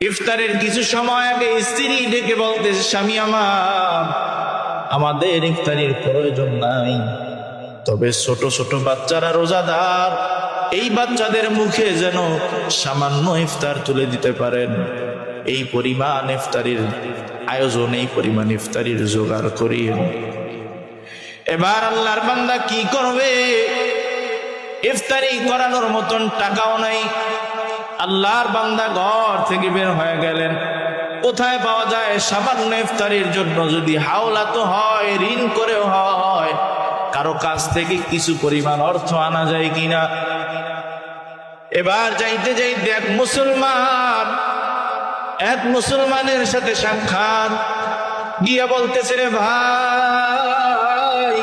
ইফতারের কিছু সময় আগে স্ত্রী ডেকে বলতেছে, স্বামী আমাদের ইফতারির প্রয়োজন নাই, তবে ছোট ছোট বাচ্চারা রোজাদার, এই বাচ্চাদের মুখে যেন সামান্য ইফতার তুলে দিতে পারেন, এই পরিমাণ ইফতারির আয়োজন, এই পরিমাণ ইফতারির জোগাড় করিয়েন। এবার আল্লাহর বান্দা কি করবে? ইফতারি করানোর মতন টাকাও নাই। আল্লাহর বান্দা ঘর থেকে বের হয়ে গেলেন। কোথায় পাওয়া যায় সামান্য ইফতারির জন্য? যদি হাওলাত হয়, ঋণ করেও হয়, কারো কাছ থেকে কিছু পরিমাণ অর্থ আনা যায় কিনা। এবার যাইতে যাইতে এক মুসলমানের সাথে সাক্ষাৎ, গিয়া বলতেছে, রে ভাই,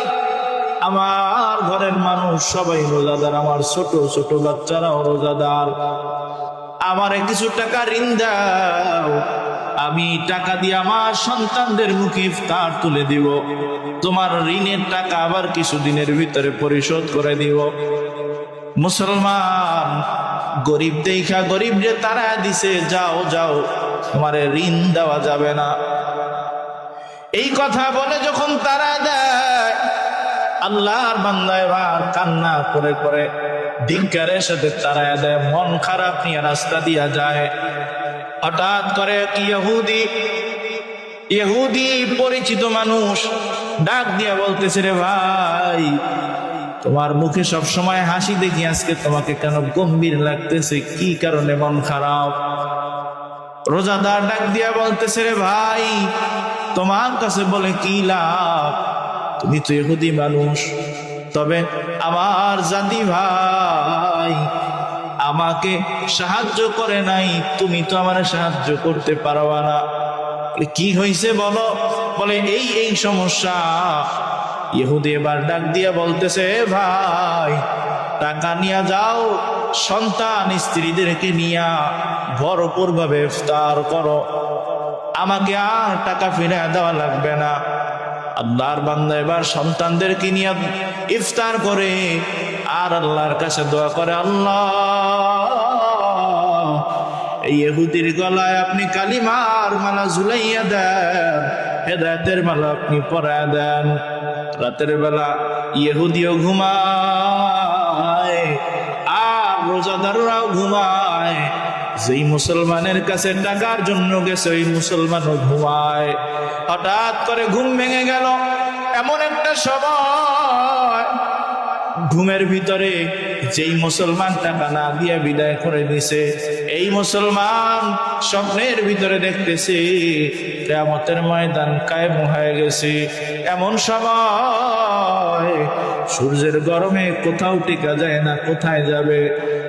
আমার ঘরের মানুষ সবাই রোজাদার, আমার ছোট ছোট বাচ্চারাও রোজাদার, আমারে কিছু টাকা ঋণ দাও, আমি টাকা দিয়ে আমার সন্তানদের মুখে ইফতার তুলে দিব, তোমার ঋণের টাকা আবার কিছুদিনের ভিতরে পরিশোধ করে দিব। মুসলমান গরিব দেখা গরিব যে তারা দিছে, যাও যাও, তোমার ঋণ দেওয়া যাবে না। এই কথা বলে যখন তারা দেয়, আল্লাহর বান্দা এবার কান্না করে করে ধিক্কারের সাথে তারা দেয়, মন খারাপ নিয়ে রাস্তা দিয়া যায়। হঠাৎ করে কি ইহুদি পরিচিত মানুষ ডাক দিয়া বলতেছে, রে ভাই, তোমার মুখে সব সময় হাসি দেখি, আজকে তোমাকে কেন গম্ভীর লাগতেছে, কি কারণে মন খারাপ? রোজাদার ডাক দিয়া বলতেছে, রে ভাই, তোমার কাছে বলে কি লাভ? তুমি তো ইহুদি মানুষ, তবে আমার জাতি ভাই আমাকে সাহায্য করে নাই, তুমি তো আমার সাহায্য করতে পারবা না। কি হয়েছে বলো? বলে এই সমস্যা। ইহুদি এবার ডাক দিয়া বলতেছে, ভাই, টাকা নিয়ে যাও, সন্তান স্ত্রীদেরকে নিয়া ভরপুর ভাবে ইফতার করো, আমাকে আর টাকা ফিরে দেওয়া লাগবে না। আল্লাহর বান্দা এবার সন্তানদেরকে নিয়ে ইফতার করে আর আল্লাহর কাছে দোয়া করে, আল্লাহ, এই ইহুদির গলায় আপনি কালিমার মালা ঝুলাইয়া দেন, হেদায়েতের মালা আপনি পরায়া দেন। রাতের বেলা ইহুদিও ঘুমায় আর রোজাদাররাও ঘুমায়, যেই মুসলমানের কাছে টাকার জন্য গেছে ওই মুসলমানও ঘুমায়। হঠাৎ করে ঘুম ভেঙে গেল। এমন একটা সময় ঘুমের ভিতরে যেই মুসলমান টাকা না দিয়ে বিদায় করে দিছে, এই মুসলমান স্বপ্নের ভিতরে দেখতেছে কিয়ামতের ময়দান কায়েম হয়ে গেছে। এমন সময় সূর্যের গরমে কোথাও টিকা যায় না, কোথায় যাবে?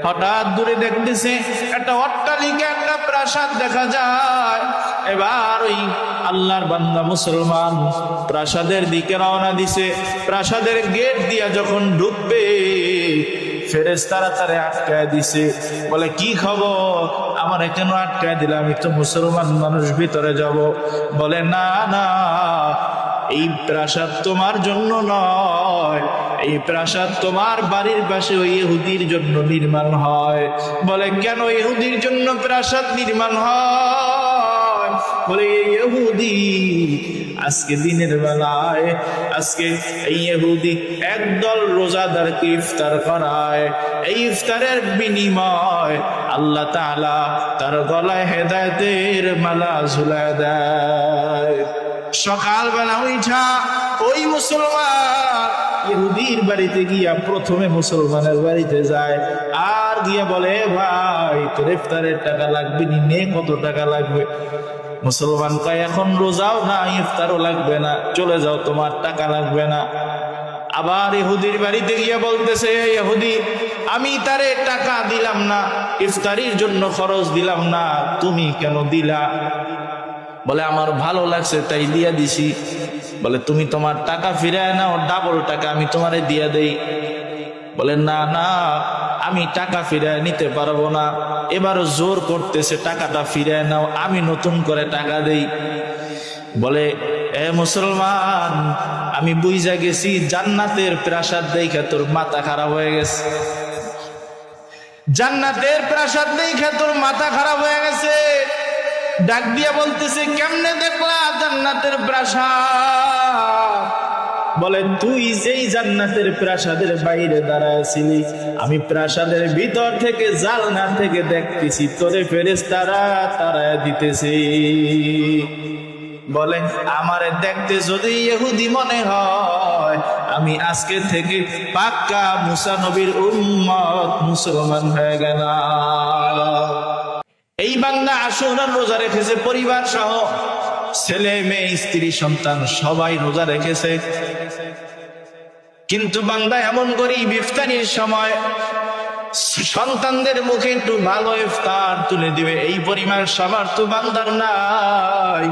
হঠাৎ দূরে দেখতেছে একটা অট্টালিকা, একটা প্রাসাদ দেখা যায়। এবার ওই আল্লাহর বান্দা মুসলমান প্রাসাদের দিকে রওনা দিছে। প্রাসাদের গেট দিয়া যখন ঢুকবে, ফেরেশতারা তারে আটকায় দিছে। বলে, কি খবর, আমার কেন আটকায় দিলাম? আমি তো মুসলমান মানুষ, ভিতরে যাব। বলে, না না, এই প্রাসাদ তোমার জন্য নয়, এই প্রাসাদ তোমার বাড়ির পাশে ওই ইহুদির জন্য নির্মাণ হয়। বলে, কেন ইহুদির জন্য প্রাসাদ নির্মাণ হয়? বলে, ইহুদি আজকে দিনের বেলায়, আজকে এই ইহুদি একদল রোজাদারকে ইফতার করায়, এই ইফতারের বিনিময় আল্লাহ তাআলা তার গলায় হেদায়েতের মালা ঝুলায় দেয়। সকালবেলা উঠা ওই মুসলমান ইহুদির বাড়িতে গিয়া প্রথমে মুসলমানের বাড়িতে যায় আর গিয়া বলে, ভাই, তোর ইফতারের টাকা লাগবে নে, কত টাকা লাগবে? মুসলমান কয়, এখন রোজাও না, ইফতারও লাগবে না, চলে যাও, তোমার টাকা লাগবে না। আবার ইহুদির বাড়িতে গিয়া বলতেছে, ইহুদি, আমি তারে টাকা দিলাম না, ইফতারির জন্য খরচ দিলাম না, তুমি কেন দিলা? বলে, আমার ভালো লাগছে তাই দিয়া দিছি। বলে, তুমি তোমার টাকা ফিরায় নাও, ডাবল টাকা আমি তোমারে দিয়া দেই। বলে, না না, আমি টাকা ফিরায় নিতে পারবো না। এবারও জোর করতেছে, টাকাটা ফিরায় নাও, আমি নতুন করে টাকা দেই। বলে, এ মুসলমান, আমি বুঝা গেছি জান্নাতের প্রাসাদ দেখে তোর মাথা খারাপ হয়ে গেছে, জান্নাতের প্রাসাদ দেখে তোর মাথা খারাপ হয়ে গেছে। ডাক দিয়া বলতেছে, কেমনে দেখলা জান্নাতের প্রাসাদ? বলে, তুই যেই জান্নাতের প্রাসাদের বাইরে দাঁড়ায়ছিলি, আমি প্রাসাদের ভিতর থেকে জালনা থেকে দেখতেছি তোরে ফেরেশতারা তাড়ায় দিতেছে। বলে, আমারে দেখতে যদি ইহুদি মনে হয়, আমি আজকে থেকে পাক্কা মুসা নবীর উম্মত, মুসলমান হয়ে গেলাম। এই বান্দা আশুরার রোজা রেখেছে পরিবার সহ, ছেলে মেয়ে স্ত্রী সন্তান সবাই রোজা রেখেছে। কিন্তু বান্দা এমন গরিব, ইফতারির সময় সন্তানদের মুখে একটু ভালো ইফতার তুলে দিবে এই পরিমাণ সামর্থ্য বান্দার নাই।